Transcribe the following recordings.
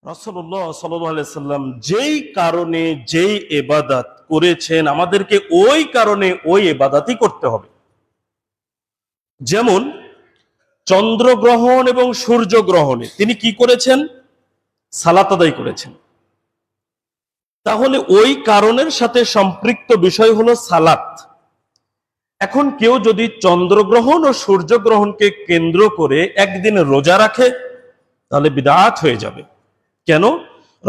রাসূলুল্লাহ সাল্লাল্লাহু আলাইহি সাল্লাম যেই কারণে যেই ইবাদত করেছেন আমাদেরকে ওই কারণে ওই ইবাদতই করতে হবে। যেমন চন্দ্রগ্রহণ এবং সূর্যগ্রহণে তিনি কি করেছেন? সালাত আদায় করেছেন। তাহলে ওই কারণের সাথে সম্পৃক্ত বিষয় হলো সালাত। এখন কেউ যদি চন্দ্রগ্রহণ ও সূর্যগ্রহণকে কেন্দ্র করে একদিন রোজা রাখে তাহলে বিদআত হয়ে যাবে। কেন?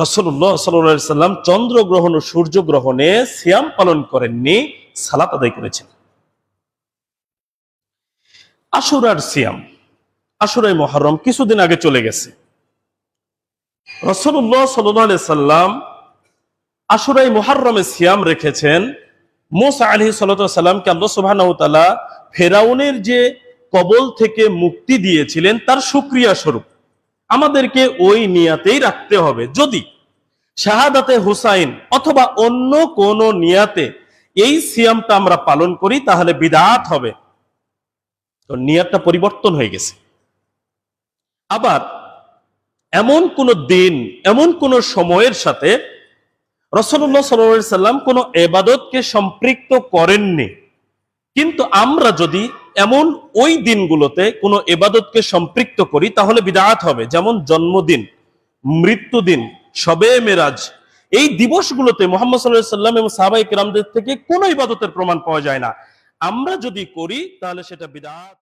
রাসূলুল্লাহ সাল্লাল্লাহু আলাইহি সাল্লাম চন্দ্রগ্রহণ ও সূর্যগ্রহণে সিয়াম পালন করেননি, সালাত আদায় করেছেন। আশুরার সিয়াম, আশুরায়ে মুহররম কিছুদিন আগে চলে গেছে। রাসূলুল্লাহ সাল্লাল্লাহু আলাইহি সাল্লাম আশুরায়ে মুহররমে সিয়াম রেখেছেন। মুসা আলাইহিস সালাতু ওয়াস সালামকে আল্লাহ সুবহানাহু ওয়া তাআলা ফেরাউনের যে কবল থেকে মুক্তি দিয়েছিলেন তার শুকরিয়া স্বরূপ আমাদেরকে ওই নিয়াতেই রাখতে হবে। যদি শাহাদাতে হুসাইন অথবা অন্য কোন নিয়াতে এই সিয়ামটা আমরা পালন করি তাহলে বিদআত হবে। তো নিয়াতটা পরিবর্তন হয়ে গেছে। আবার এমন কোন দিন, এমন কোন সময়ের সাথে রাসূলুল্লাহ সাল্লাল্লাহু আলাইহি সাল্লাম কোন ইবাদতকে সম্পৃক্ত করেননি, কিন্তু আমরা যদি এমন ওই দিনগুলোতে কোন ইবাদতকে সম্পৃক্ত করি তাহলে বিদআত হবে। যেমন জন্মদিন, মৃত্যুদিন, শবে মেরাজ, এই দিবসগুলোতে মুহাম্মদ সাল্লাল্লাহু আলাইহি সাল্লাম এবং সাহাবায়ে কেরামদের থেকে কোনো ইবাদতের প্রমাণ পাওয়া যায় না। আমরা যদি করি তাহলে সেটা বিদআত।